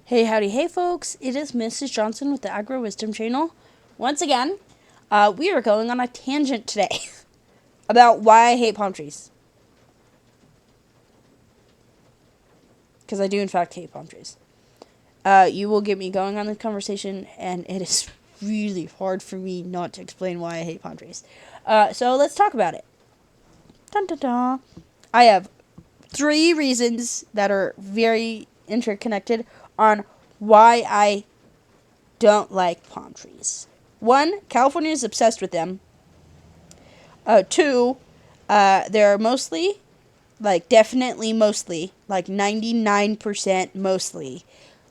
Hey, howdy, hey, folks. It is Mrs. Johnson with the Agro Wisdom Channel. Once again, we are going on a tangent today about why I hate palm trees. Because I do, in fact, hate palm trees. You will get me going on this conversation, and it is really hard for me not to explain why I hate palm trees. So let's talk about it. Dun, dun, dun. I have 3 reasons that are very interconnected on why I don't like palm trees. 1, California is obsessed with them. 2, they're mostly, definitely mostly, 99% mostly,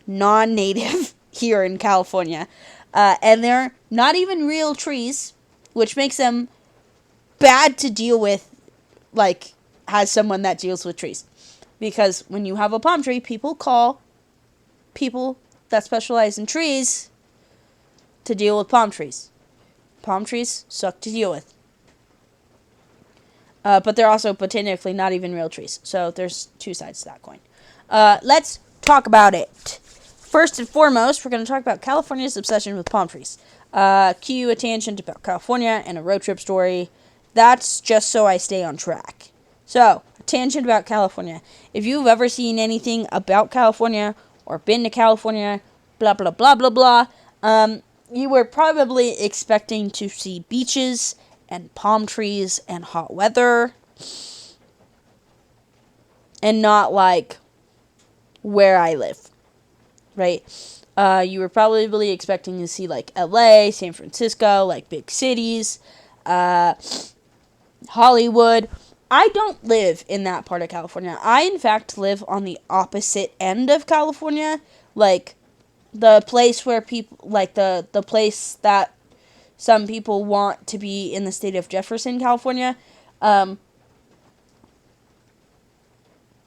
non-native here in California. And they're not even real trees, which makes them bad to deal with, as someone that deals with trees. Because when you have a palm tree, people call people that specialize in trees to deal with palm trees. Palm trees suck to deal with. But they're also botanically not even real trees. So there's 2 sides to that coin. Let's talk about it. First and foremost, we're going to talk about California's obsession with palm trees. Cue a tangent about California and a road trip story. That's just so I stay on track. So, a tangent about California. If you've ever seen anything about California or been to California, blah, blah, blah, blah, blah, you were probably expecting to see beaches and palm trees and hot weather. And not where I live. Right? You were probably expecting to see LA, San Francisco, big cities, Hollywood. I don't live in that part of California. I, in fact, live on the opposite end of California. The place where people, the place that some people want to be in the state of Jefferson, California.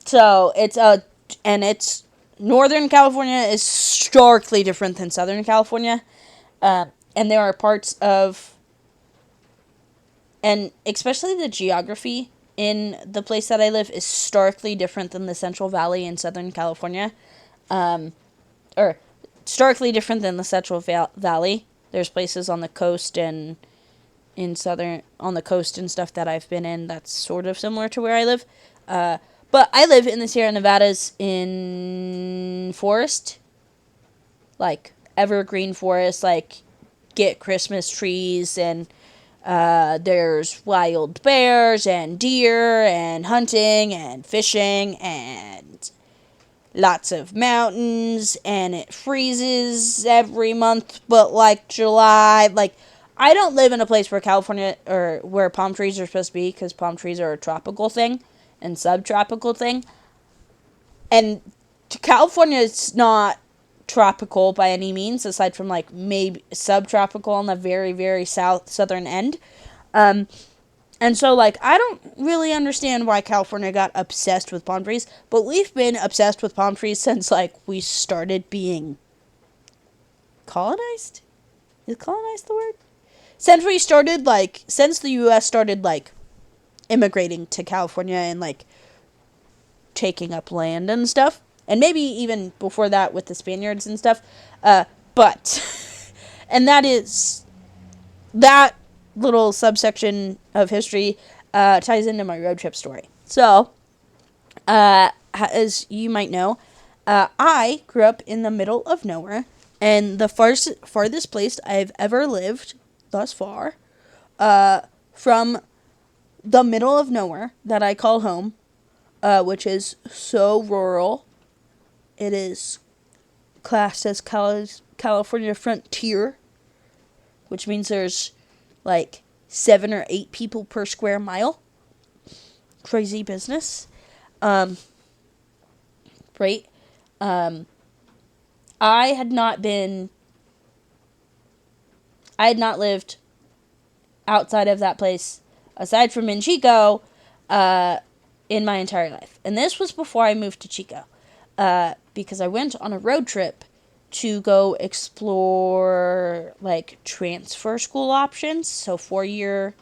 So, it's Northern California is starkly different than Southern California. And there are parts of, and especially the geography in the place that I live is starkly different than the Central Valley in Southern California. Or starkly different than the Central Valley. There's places on the coast and on the coast and stuff that I've been in that's sort of similar to where I live. But I live in the Sierra Nevadas in forest. Evergreen forest, get Christmas trees, and there's wild bears and deer and hunting and fishing and lots of mountains, and it freezes every month but July. I don't live in a place where California or where palm trees are supposed to be, because palm trees are a tropical thing and subtropical thing. And California is not tropical by any means, aside from maybe subtropical on the very, very southern end. And so I don't really understand why California got obsessed with palm trees, but we've been obsessed with palm trees since we started being colonized. Is colonized the word? Since we started since the US started immigrating to California and taking up land and stuff. And maybe even before that with the Spaniards and stuff. But, and that little subsection of history ties into my road trip story. So, as you might know, I grew up in the middle of nowhere. And the farthest place I've ever lived thus far, from the middle of nowhere that I call home, which is so rural. It is classed as California frontier, which means there's 7 or 8 people per square mile. Crazy business. Right? I had not lived outside of that place, aside from in Chico, in my entire life. And this was before I moved to Chico. Because I went on a road trip to go explore, transfer school options. So 4-year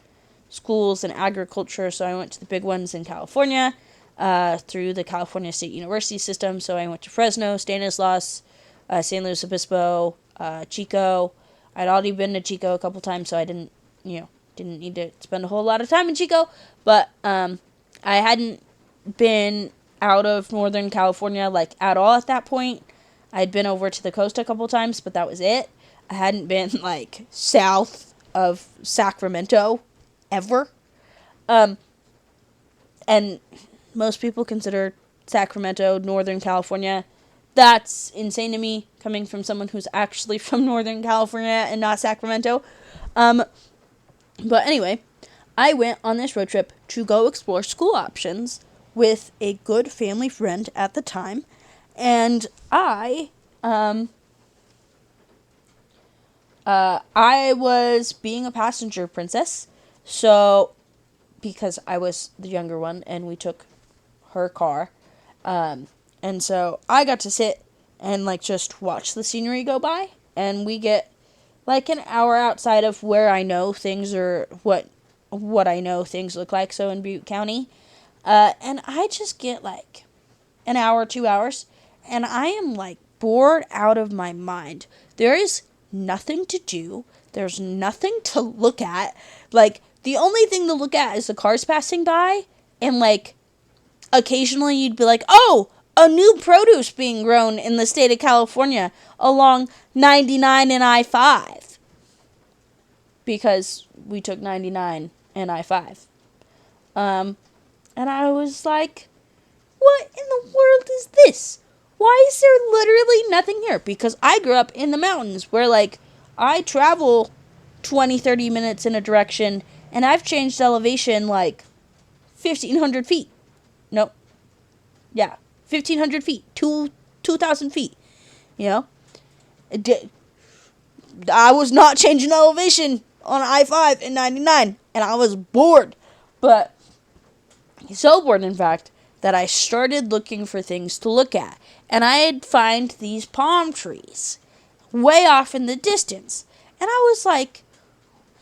schools in agriculture. So I went to the big ones in California, through the California State University system. So I went to Fresno, Stanislaus, San Luis Obispo, Chico. I'd already been to Chico a couple times, so I didn't need to spend a whole lot of time in Chico. But I hadn't been out of Northern California like at all at that point. I'd been over to the coast a couple times, but that was it. I hadn't been like south of Sacramento ever. And most people consider Sacramento Northern California. That's insane to me, coming from someone who's actually from Northern California and not Sacramento. But anyway, I went on this road trip to go explore school options with a good family friend at the time, and I was being a passenger princess, so because I was the younger one and we took her car, and so I got to sit and like just watch the scenery go by, and we get like an hour outside of where I know things are what I know things look like, so in Butte County. And I just get like an hour, 2 hours, and I am like bored out of my mind. There is nothing to do. There's nothing to look at. Like, the only thing to look at is the cars passing by, and like occasionally you'd be like, oh, a new produce being grown in the state of California along 99 and I-5. Because we took 99 and I-5. And I was like, what in the world is this? Why is there literally nothing here? Because I grew up in the mountains where, like, I travel 20, 30 minutes in a direction, and I've changed elevation, like, 1,500 feet. Nope. Yeah, 1,500 feet. 2,000 feet. You know? I was not changing elevation on I-5 and 99, and I was bored. But so bored, in fact, that I started looking for things to look at. And I'd find these palm trees way off in the distance. And I was like,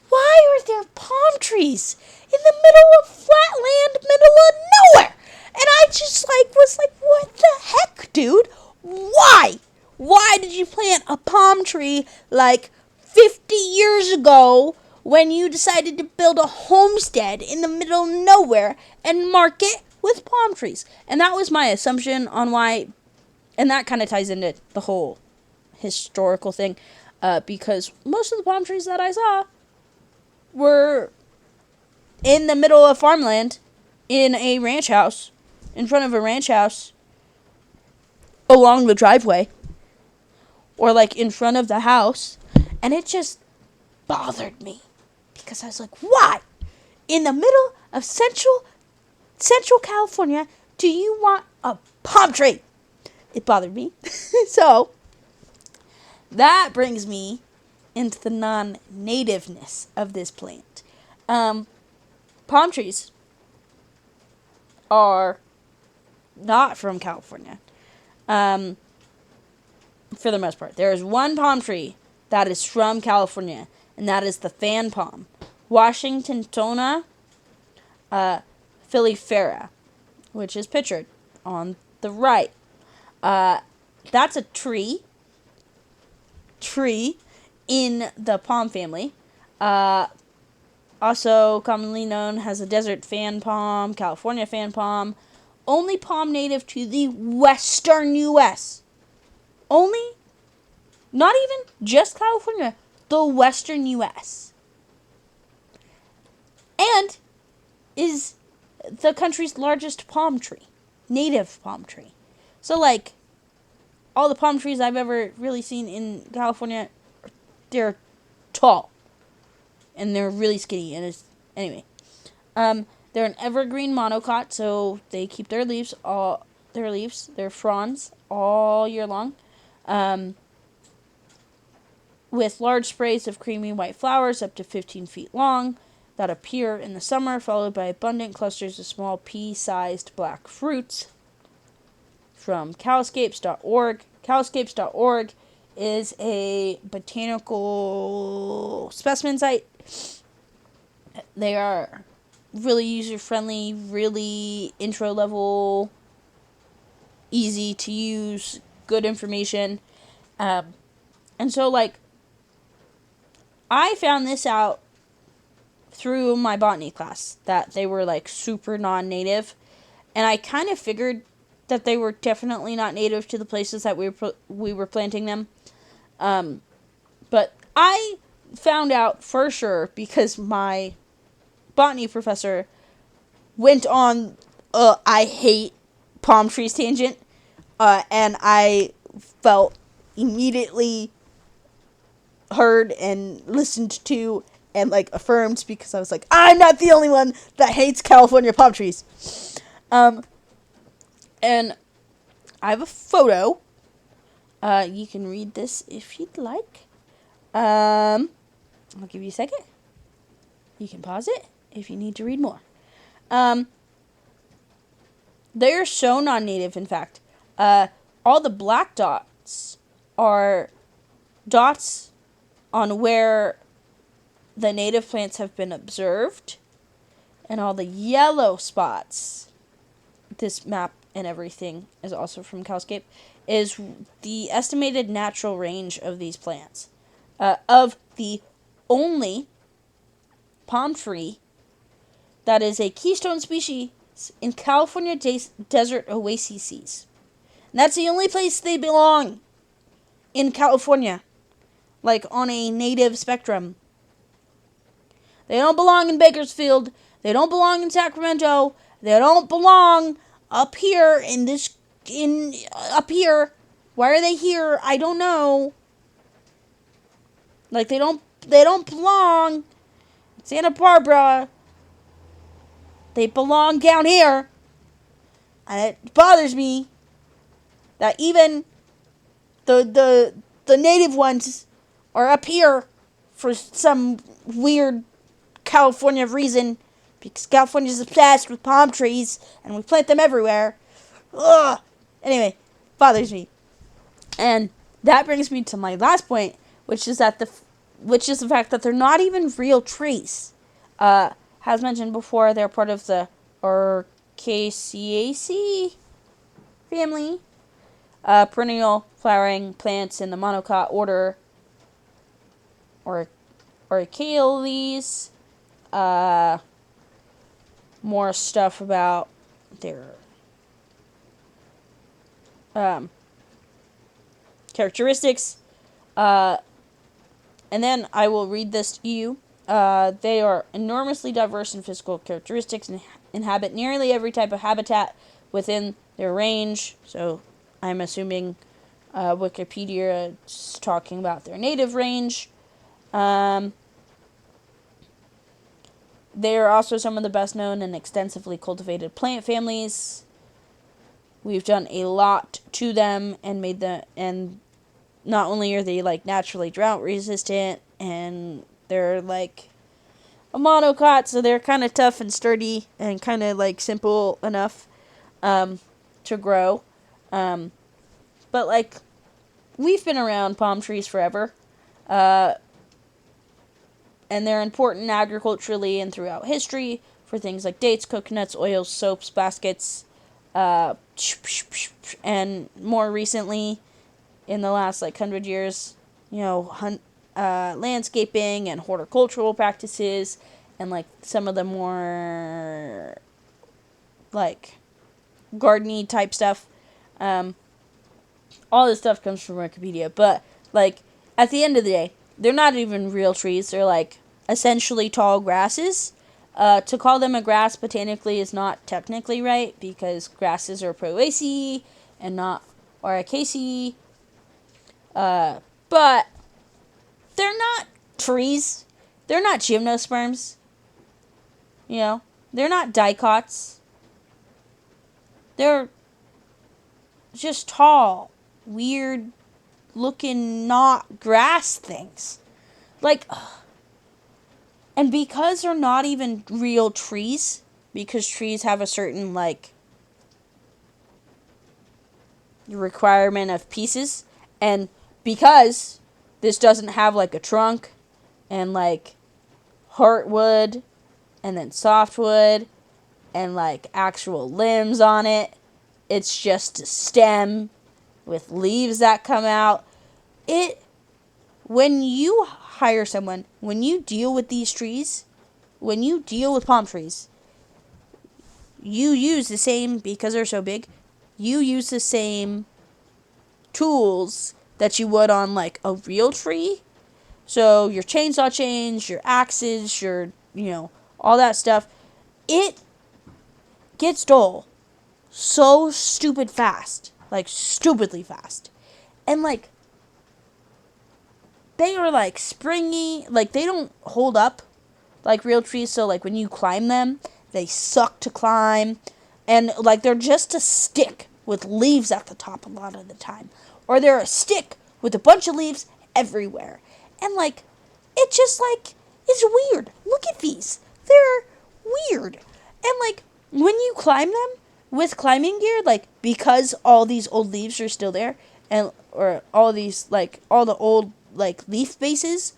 why are there palm trees in the middle of flat land, middle of nowhere? And I just was like, what the heck, dude? Why? Why did you plant a palm tree like 50 years ago when you decided to build a homestead in the middle of nowhere and mark it with palm trees? And that was my assumption on why, and that kind of ties into the whole historical thing, because most of the palm trees that I saw were in the middle of farmland in a ranch house, in front of a ranch house, along the driveway, or like in front of the house, and it just bothered me because I was like, why in the middle of central California do you want a palm tree? It bothered me. So that brings me into the non-nativeness of this plant. Palm trees are not from California. For the most part. There is one palm tree that is from California, and that is the fan palm. Washingtona filifera, which is pictured on the right. That's a tree in the palm family. Also commonly known as a desert fan palm, California fan palm. Only palm native to the western U.S. Only, not even just California, the western U.S. And is the country's largest palm tree, native palm tree. So, like, all the palm trees I've ever really seen in California, they're tall. And they're really skinny. And it's, anyway. They're an evergreen monocot, so they keep their their fronds, all year long. With large sprays of creamy white flowers up to 15 feet long that appear in the summer, followed by abundant clusters of small pea-sized black fruits. From caliscapes.org. Caliscapes.org is a botanical specimen site. They are really user-friendly, really intro-level, easy to use, good information. Um, and so, like, I found this out through my botany class, that they were, like, super non-native. And I kind of figured that they were definitely not native to the places that we were planting them. But I found out for sure because my botany professor went on I hate palm trees tangent, and I felt immediately heard and listened to and, like, affirmed, because I was like, I'm not the only one that hates California palm trees. And I have a photo. You can read this if you'd like. I'll give you a second. You can pause it if you need to read more. They're so non-native, in fact. All the black dots are dots on where the native plants have been observed, and all the yellow spots, this map and everything is also from Calscape, is the estimated natural range of these plants. Of the only palm tree that is a keystone species in California desert oases. And that's the only place they belong in California, like on a native spectrum. They don't belong in Bakersfield. They don't belong in Sacramento. They don't belong up here up here. Why are they here? I don't know. Like, they don't belong in Santa Barbara. They belong down here. And it bothers me that even the native ones are up here for some weird California reason, because California's obsessed with palm trees and we plant them everywhere. Ugh. Anyway, bothers me. And that brings me to my last point, which is the fact that they're not even real trees. As mentioned before, they're part of the Orchidaceae family, perennial flowering plants in the monocot order Orchiales. More stuff about their characteristics. And then I will read this to you. They are enormously diverse in physical characteristics and inhabit nearly every type of habitat within their range. So I'm assuming Wikipedia is talking about their native range. They are also some of the best known and extensively cultivated plant families. We've done a lot to them and made them, and not only are they, like, naturally drought resistant, and they're like a monocot, so they're kind of tough and sturdy and kind of, like, simple enough to grow. But, like, we've been around palm trees forever. And they're important agriculturally and throughout history for things like dates, coconuts, oils, soaps, baskets, and more recently, in the last, like, 100 years, landscaping and horticultural practices, and, like, some of the more, like, garden-y type stuff. All this stuff comes from Wikipedia, but, like, at the end of the day, they're not even real trees. They're, like, essentially tall grasses. To call them a grass botanically is not technically right, because grasses are Poaceae and not Oricaceae. But they're not trees. They're not gymnosperms. They're not dicots. They're just tall, weird looking, not grass things. Like, and because they're not even real trees, because trees have a certain, like, requirement of pieces, and because this doesn't have, like, a trunk and, like, heartwood and then softwood and, like, actual limbs on it, it's just a stem with leaves that come out. it when you hire someone, when you deal with these trees, when you deal with palm trees, you use the same, because they're so big, you use the same tools that you would on like a real tree. So your chainsaw chains, your axes, your, all that stuff, it gets dull so stupid fast. Like stupidly fast. And like they are like springy, like they don't hold up like real trees, so like when you climb them, they suck to climb, and like they're just a stick with leaves at the top a lot of the time, or they're a stick with a bunch of leaves everywhere, and like it just like is weird. Look at these, they're weird, and like when you climb them with climbing gear, like because all these old leaves are still there, and or all these like all the old like leaf bases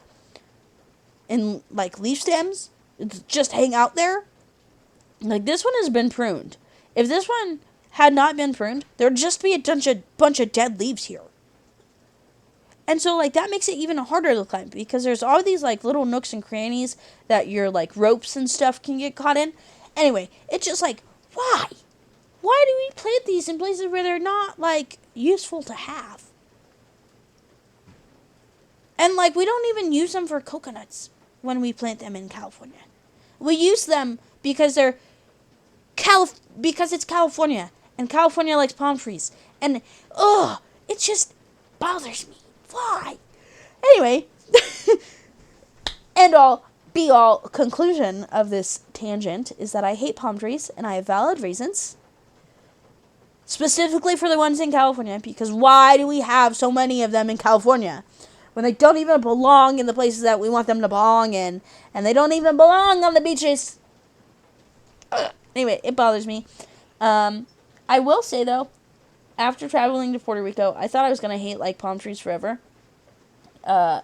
and like leaf stems just hang out there. Like this one has been pruned. If this one had not been pruned, there'd just be a bunch of dead leaves here. And so like that makes it even harder to climb, because there's all these like little nooks and crannies that your like ropes and stuff can get caught in. Anyway, it's just like, why? Why do we plant these in places where they're not like useful to have? And like we don't even use them for coconuts when we plant them in California. We use them because they're because it's California, and California likes palm trees. And it just bothers me. Why? Anyway, end all be all conclusion of this tangent is that I hate palm trees, and I have valid reasons. Specifically for the ones in California, because why do we have so many of them in California when they don't even belong in the places that we want them to belong in, and they don't even belong on the beaches? Anyway, it bothers me. I will say, though, after traveling to Puerto Rico, I thought I was going to hate like palm trees forever. But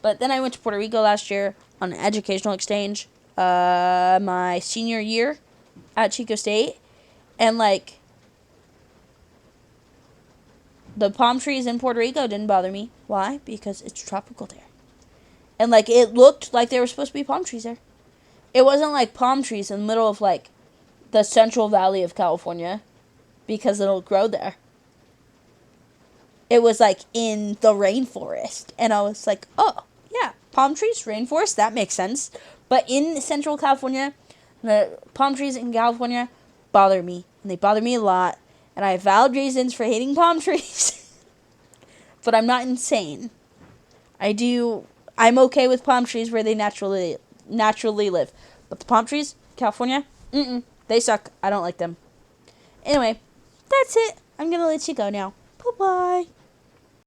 then I went to Puerto Rico last year on an educational exchange, my senior year at Chico State. And, like, the palm trees in Puerto Rico didn't bother me. Why? Because it's tropical there. And, like, it looked like there were supposed to be palm trees there. It wasn't, like, palm trees in the middle of, like, the Central Valley of California, because it'll grow there. It was, like, in the rainforest. And I was like, oh, yeah, palm trees, rainforest, that makes sense. But in Central California, the palm trees in California bother me, and they bother me a lot, and I have valid reasons for hating palm trees. But I'm not insane. I'm okay with palm trees where they naturally live. But the palm trees, California, they suck. I don't like them. Anyway, that's it. I'm gonna let you go now. Bye-bye.